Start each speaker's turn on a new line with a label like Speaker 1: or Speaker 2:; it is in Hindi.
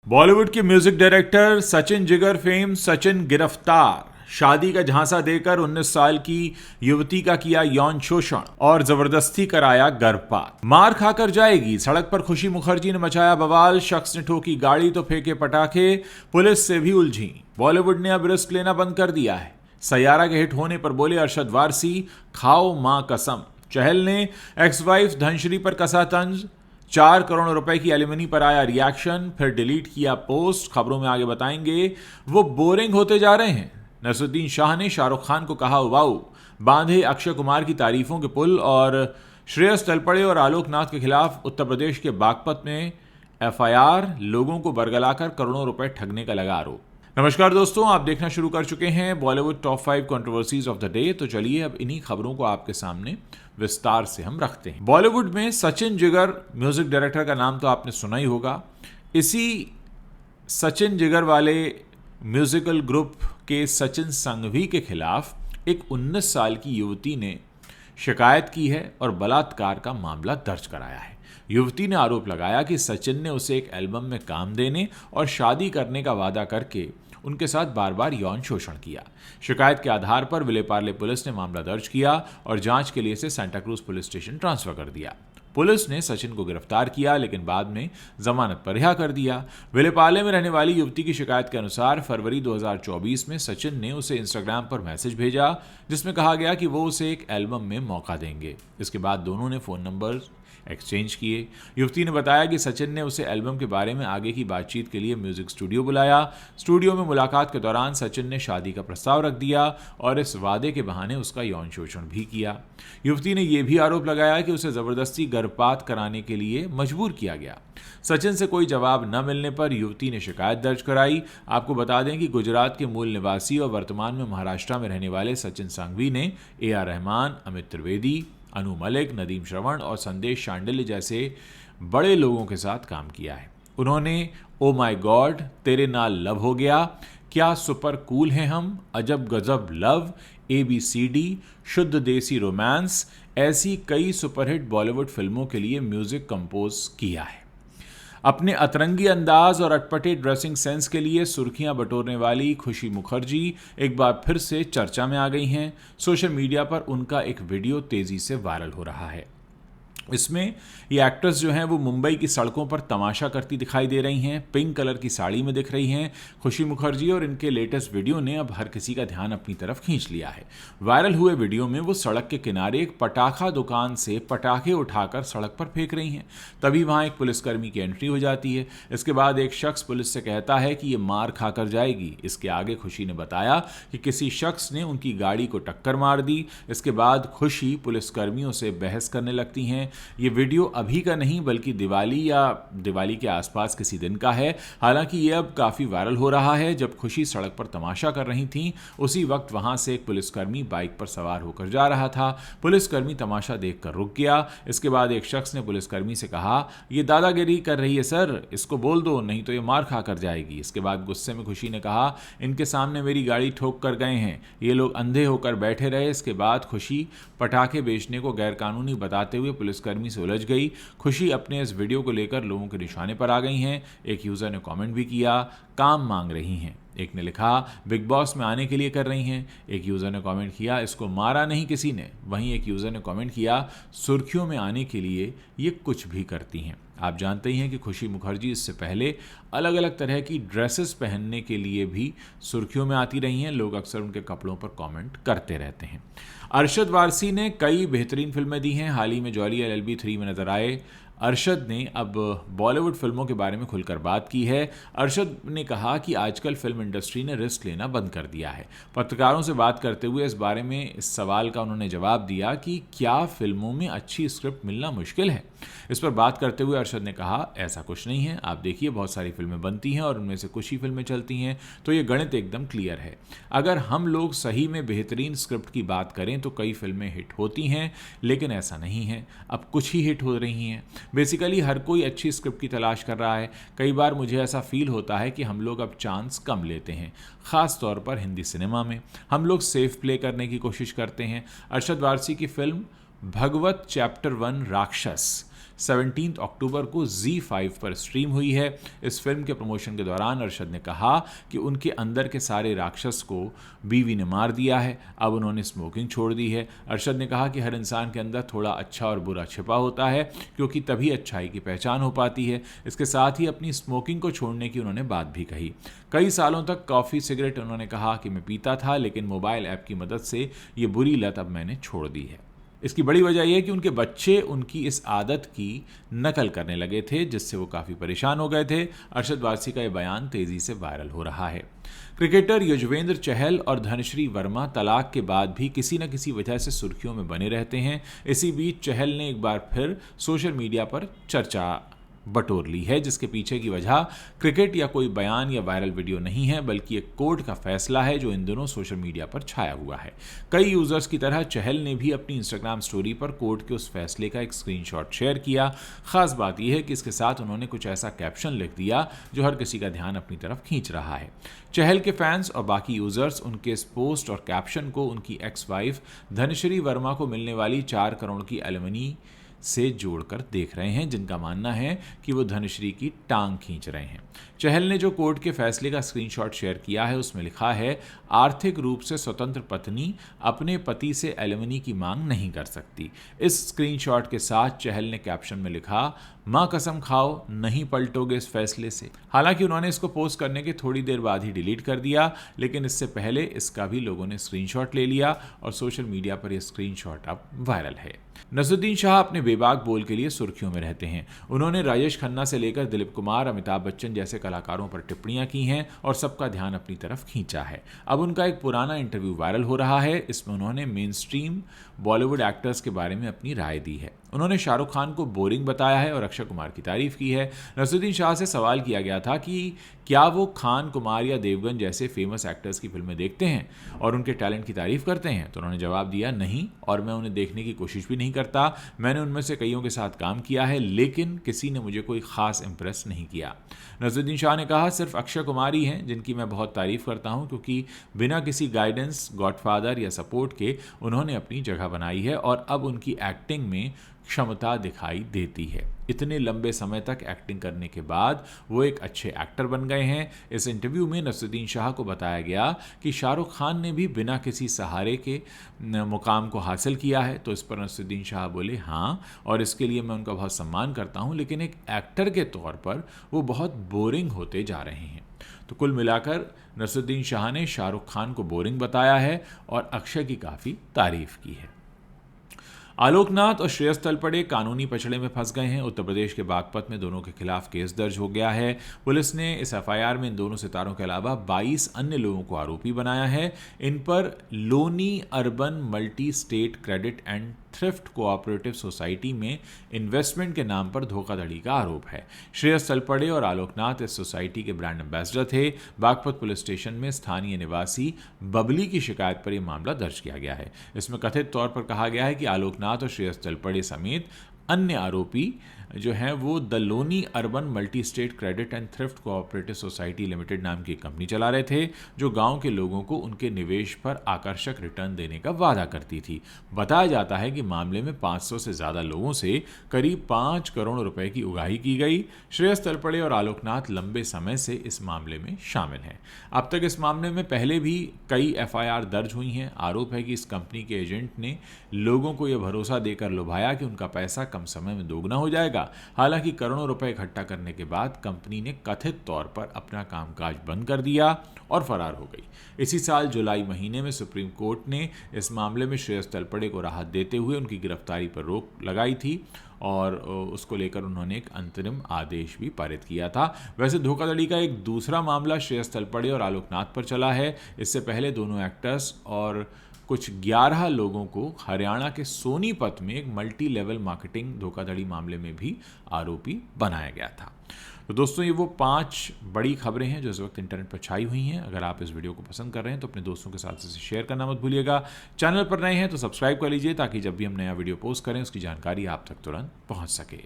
Speaker 1: बॉलीवुड के music director Sachin Jigar fame Sachin गिरफ्तार। शादी का झांसा देकर 19 साल की युवती का किया यौन शोषण और जबरदस्ती कराया गर्भपात। मार खाकर जाएगी, सड़क पर खुशी मुखर्जी ने मचाया बवाल। शख्स ने ठोकी गाड़ी तो फेंके पटाखे, पुलिस से भी उलझी। बॉलीवुड ने अब रिस्क लेना बंद कर दिया है। सैयारा के हिट होने पर बोले अरशद वारसी, खाओ मां कसम। चहल ने एक्स वाइफ धनश्री पर कसा तंज। 4 करोड़ रुपए की एलिमनी पर आया रिएक्शन, फिर डिलीट किया पोस्ट। खबरों में आगे बताएंगे। वो बोरिंग होते जा रहे हैं। नसरुद्दीन शाह ने शाहरुख खान को कहा वाऊ, बांधे अक्षय कुमार की तारीफों के पुल। और श्रेयस तलपड़े और आलोक नाथ के खिलाफ उत्तर प्रदेश के बागपत में एफआईआर, लोगों को बरगलाकर करोड़ों रुपए ठगने का लगा आरोप। नमस्कार दोस्तों, आप देखना शुरू कर चुके हैं Bollywood top 5 controversies of the day. तो चलिए अब इन्हीं खबरों को आपके सामने विस्तार से हम रखते हैं। बॉलीवुड में सचिन जिगर म्यूजिक डायरेक्टर का नाम तो आपने सुना ही होगा। इसी सचिन जिगर वाले म्यूजिकल ग्रुप के सचिन संघवी के खिलाफ एक 19 साल की युवती ने शिकायत की है और बलात्कार का मामला दर्ज कराया है। युवती ने आरोप लगाया कि सचिन ने उसे एक एल्बम में काम देने और शादी करने का वादा करके उनके साथ बार बार यौन शोषण किया। शिकायत के आधार पर विलेपार्ले पुलिस ने मामला दर्ज किया और जांच के लिए इसे Santa cruise police station transfer कर दिया। पुलिस ने सचिन को गिरफ्तार किया लेकिन बाद में जमानत पर रिहा कर दिया। विलेपार्ले में रहने वाली युवती की शिकायत के अनुसार फरवरी 2024 में सचिन ने उसे इंस्टाग्राम पर मैसेज भेजा जिसमें कहा गया कि वो उसे एक एल्बम में मौका देंगे। इसके बाद दोनों ने फोन नंबर एक्सचेंज किए। युवती ने बताया कि सचिन ने उसे एल्बम के बारे में आगे की बातचीत के लिए म्यूजिक स्टूडियो बुलाया। स्टूडियो में मुलाकात के दौरान सचिन ने शादी का प्रस्ताव रख दिया और इस वादे के बहाने उसका यौन शोषण भी किया। युवती ने यह भी आरोप लगाया कि उसे जबरदस्ती गर्भपात कराने के लिए मजबूर किया गया। सचिन से कोई जवाब न मिलने पर युवती ने शिकायत दर्ज कराई। आपको बता दें कि गुजरात के मूल निवासी और वर्तमान में महाराष्ट्र में रहने वाले सचिन संघवी ने AR रहमान, अमित त्रिवेदी, अनु मलिक, नदीम श्रवण और संदेश शांडिल्य जैसे बड़े लोगों के साथ काम किया है। उन्होंने ओ माय गॉड, तेरे नाल लव हो गया, क्या सुपर कूल हैं हम, अजब गजब लव, ABCD, शुद्ध देसी रोमांस, ऐसी कई सुपरहिट बॉलीवुड फिल्मों के लिए म्यूजिक कंपोज किया है। अपने अतरंगी अंदाज और अटपटे ड्रेसिंग सेंस के लिए सुर्खियां बटोरने वाली खुशी मुखर्जी एक बार फिर से चर्चा में आ गई हैं। सोशल मीडिया पर उनका एक वीडियो तेजी से वायरल हो रहा है। इसमें ये एक्ट्रेस जो हैं वो मुंबई की सड़कों पर तमाशा करती दिखाई दे रही हैं। पिंक कलर की साड़ी में दिख रही हैं खुशी मुखर्जी और इनके लेटेस्ट वीडियो ने अब हर किसी का ध्यान अपनी तरफ खींच लिया है। वायरल हुए वीडियो में वो सड़क के किनारे एक पटाखा दुकान से पटाखे उठाकर सड़क पर फेंक रही हैं। तभी वहाँ एक पुलिसकर्मी की एंट्री हो जाती है। इसके बाद एक शख्स पुलिस से कहता है कि ये मार खाकर जाएगी। इसके आगे खुशी ने बताया कि किसी शख्स ने उनकी गाड़ी को टक्कर मार दी। इसके बाद खुशी पुलिसकर्मियों से बहस करने लगती हैं। ये वीडियो अभी का नहीं बल्कि दिवाली या दिवाली के आसपास किसी दिन का है। हालांकि ये अब काफ़ी वायरल हो रहा है। जब खुशी सड़क पर तमाशा कर रही थी उसी वक्त वहां से एक पुलिसकर्मी बाइक पर सवार होकर जा रहा था। पुलिसकर्मी तमाशा देखकर रुक गया। इसके बाद एक शख्स ने पुलिसकर्मी से कहा, ये दादागिरी कर रही है सर, इसको बोल दो नहीं तो ये मार खा कर जाएगी। इसके बाद गुस्से में खुशी ने कहा, इनके सामने मेरी गाड़ी ठोक कर गए हैं, ये लोग अंधे होकर बैठे रहे। इसके बाद खुशी पटाखे बेचने को गैरकानूनी बताते हुए पुलिसकर्मी से उलझ गई। खुशी अपने इस वीडियो को लेकर लोगों के निशाने पर आ गई हैं। एक यूजर ने कमेंट भी किया, काम मांग रही हैं। एक ने लिखा, बिग बॉस में आने के लिए कर रही हैं। एक यूजर ने कमेंट किया, इसको मारा नहीं किसी ने। वहीं एक यूजर ने कमेंट किया, सुर्खियों में आने के लिए ये कुछ भी करती हैं। आप जानते ही हैं कि खुशी मुखर्जी इससे पहले अलग अलग तरह की ड्रेसेस पहनने के लिए भी सुर्खियों में आती रही हैं। लोग अक्सर उनके कपड़ों पर कमेंट करते रहते हैं। अरशद वारसी ने कई बेहतरीन फिल्में दी हैं। हाल ही में जॉली LLB 3 में नजर आए। अरशद ने अब बॉलीवुड फिल्मों के बारे में खुलकर बात की है। अरशद ने कहा कि आजकल फिल्म इंडस्ट्री ने रिस्क लेना बंद कर दिया है। पत्रकारों से बात करते हुए इस बारे में इस सवाल का उन्होंने जवाब दिया कि क्या फिल्मों में अच्छी स्क्रिप्ट मिलना मुश्किल है। इस पर बात करते हुए अरशद ने कहा, ऐसा कुछ नहीं है। आप देखिए बहुत सारी फिल्में बनती हैं और उनमें से कुछ ही फिल्में चलती हैं, तो ये गणित एकदम क्लियर है। अगर हम लोग सही में बेहतरीन स्क्रिप्ट की बात करें तो कई फिल्में हिट होती हैं, लेकिन ऐसा नहीं है। अब कुछ ही हिट हो रही हैं। बेसिकली हर कोई अच्छी स्क्रिप्ट की तलाश कर रहा है। कई बार मुझे ऐसा फील होता है कि हम लोग अब चांस कम लेते हैं, ख़ास तौर पर हिंदी सिनेमा में। हम लोग सेफ प्ले करने की कोशिश करते हैं। अरशद वारसी की फिल्म भगवत चैप्टर 1 राक्षस 17 अक्टूबर को ZEE5 पर स्ट्रीम हुई है। इस फिल्म के प्रमोशन के दौरान अरशद ने कहा कि उनके अंदर के सारे राक्षस को बीवी ने मार दिया है, अब उन्होंने स्मोकिंग छोड़ दी है। अरशद ने कहा कि हर इंसान के अंदर थोड़ा अच्छा और बुरा छिपा होता है, क्योंकि तभी अच्छाई की पहचान हो पाती है। इसके साथ ही अपनी स्मोकिंग को छोड़ने की उन्होंने बात भी कही। कई सालों तक कॉफ़ी सिगरेट उन्होंने कहा कि मैं पीता था, लेकिन मोबाइल ऐप की मदद से ये बुरी लत अब मैंने छोड़ दी है। इसकी बड़ी वजह यह है कि उनके बच्चे उनकी इस आदत की नकल करने लगे थे, जिससे वो काफ़ी परेशान हो गए थे। अरशद वारसी का यह बयान तेज़ी से वायरल हो रहा है। क्रिकेटर युजवेंद्र चहल और धनश्री वर्मा तलाक के बाद भी किसी न किसी वजह से सुर्खियों में बने रहते हैं। इसी बीच चहल ने एक बार फिर सोशल मीडिया पर चर्चा बटोर ली है, जिसके पीछे की वजह क्रिकेट या कोई बयान या वायरल वीडियो नहीं है, बल्कि एक कोर्ट का फैसला है जो इन दिनों सोशल मीडिया पर छाया हुआ है। कई यूजर्स की तरह चहल ने भी अपनी इंस्टाग्राम स्टोरी पर कोर्ट के उस फैसले का एक स्क्रीनशॉट शेयर किया। खास बात यह है कि इसके साथ उन्होंने कुछ ऐसा कैप्शन लिख दिया जो हर किसी का ध्यान अपनी तरफ खींच रहा है। चहल के फैंस और बाकी यूजर्स उनके इस पोस्ट और कैप्शन को उनकी एक्स वाइफ धनश्री वर्मा को मिलने वाली 4 करोड़ की एलिमनी से जोड़कर देख रहे हैं, जिनका मानना है कि वो धनश्री की टांग खींच रहे हैं। चहल ने जो कोर्ट के फैसले का स्क्रीनशॉट शेयर किया है उसमें लिखा है, आर्थिक रूप से स्वतंत्र पत्नी अपने पति से एलिमनी की मांग नहीं कर सकती। इस स्क्रीनशॉट के साथ चहल ने कैप्शन में लिखा, मां कसम खाओ नहीं पलटोगे इस फैसले से। हालांकि उन्होंने इसको पोस्ट करने के थोड़ी देर बाद ही डिलीट कर दिया, लेकिन इससे पहले इसका भी लोगों ने स्क्रीनशॉट ले लिया और सोशल मीडिया पर यह स्क्रीनशॉट अब वायरल है। नसरुद्दीन शाह अपने बेबाक बोल के लिए सुर्खियों में रहते हैं। उन्होंने राजेश खन्ना से लेकर दिलीप कुमार, अमिताभ बच्चन जैसे कलाकारों पर टिप्पणियां की हैं और सबका ध्यान अपनी तरफ खींचा है। अब उनका एक पुराना इंटरव्यू वायरल हो रहा है। इसमें उन्होंने मेन स्ट्रीम बॉलीवुड एक्टर्स के बारे में अपनी राय दी है। उन्होंने शाहरुख खान को बोरिंग बताया है और अक्षय कुमार की तारीफ की है। नसरुद्दीन शाह से सवाल किया गया था कि क्या वो खान, कुमार या देवगन जैसे फेमस एक्टर्स की फिल्में देखते हैं और उनके टैलेंट की तारीफ करते हैं, तो उन्होंने जवाब दिया, नहीं, और मैं उन्हें देखने की कोशिश भी नहीं करता। मैंने उनमें से कईयों के साथ काम किया है, लेकिन किसी ने मुझे कोई खास इंप्रेस नहीं किया। नसरुद्दीन शाह ने कहा, सिर्फ अक्षय कुमार ही हैं जिनकी मैं बहुत तारीफ करता हूं, क्योंकि बिना किसी गाइडेंस, गॉडफादर या सपोर्ट के उन्होंने अपनी जगह बनाई है और अब उनकी एक्टिंग में क्षमता दिखाई देती है। इतने लंबे समय तक एक्टिंग करने के बाद वो एक अच्छे एक्टर बन गए हैं। इस इंटरव्यू में नसरुद्दीन शाह को बताया गया कि शाहरुख खान ने भी बिना किसी सहारे के मुकाम को हासिल किया है, तो इस पर नसरुद्दीन शाह बोले, हाँ, और इसके लिए मैं उनका बहुत सम्मान करता हूँ, लेकिन एक एक्टर के तौर पर वो बहुत बोरिंग होते जा रहे हैं। तो कुल मिलाकर नसरुद्दीन शाह ने शाहरुख खान को बोरिंग बताया है और अक्षय की काफ़ी तारीफ की है। आलोकनाथ और श्रेयस तलपड़े कानूनी पचड़े में फंस गए हैं। उत्तर प्रदेश के बागपत में दोनों के खिलाफ केस दर्ज हो गया है। पुलिस ने इस एफआईआर में इन दोनों सितारों के अलावा 22 अन्य लोगों को आरोपी बनाया है। इन पर Loni urban multi state credit and thrift cooperative society में इन्वेस्टमेंट के नाम पर धोखाधड़ी का आरोप है। श्रेयस तलपड़े और आलोकनाथ इस सोसाइटी के ब्रांड एम्बेसडर थे। बागपत पुलिस स्टेशन में स्थानीय निवासी बबली की शिकायत पर यह मामला दर्ज किया गया है। इसमें कथित तौर पर कहा गया है कि आलोकनाथ और श्रेयस तलपड़े समेत अन्य आरोपी जो हैं वो the Loni urban multi state credit and thrift cooperative society limited नाम की कंपनी चला रहे थे, जो गांव के लोगों को उनके निवेश पर आकर्षक रिटर्न देने का वादा करती थी। बताया जाता है कि मामले में 500 से ज़्यादा लोगों से करीब 5 करोड़ रुपए की उगाही की गई। श्रेयस तलपड़े और आलोकनाथ लंबे समय से इस मामले में शामिल हैं। अब तक इस मामले में पहले भी कई एफआईआर दर्ज हुई हैं। आरोप है कि इस कंपनी के एजेंट ने लोगों को यह भरोसा देकर लुभाया कि उनका पैसा कम समय में दोगुना हो जाएगा। हालांकि करोड़ों रुपए इकट्ठा करने के बाद कंपनी ने कथित तौर पर अपना कामकाज बंद कर दिया और फरार हो गई। इसी साल जुलाई महीने में सुप्रीम कोर्ट ने इस मामले में श्रेयस तलपड़े को राहत देते हुए उनकी गिरफ्तारी पर रोक लगाई थी और उसको लेकर उन्होंने एक अंतरिम आदेश भी पारित किया था। वैसे धोखाधड़ी का एक दूसरा मामला श्रेयस तलपड़े और आलोकनाथ पर चला है। इससे पहले दोनों एक्टर्स और कुछ 11 लोगों को हरियाणा के सोनीपत में एक मल्टी लेवल मार्केटिंग धोखाधड़ी मामले में भी आरोपी बनाया गया था। तो दोस्तों, ये वो 5 बड़ी खबरें हैं जो इस वक्त इंटरनेट पर छाई हुई हैं। अगर आप इस वीडियो को पसंद कर रहे हैं तो अपने दोस्तों के साथ इसे शेयर करना मत भूलिएगा। चैनल पर नए हैं तो सब्सक्राइब कर लीजिए ताकि जब भी हम नया वीडियो पोस्ट करें उसकी जानकारी आप तक तुरंत पहुंच सके।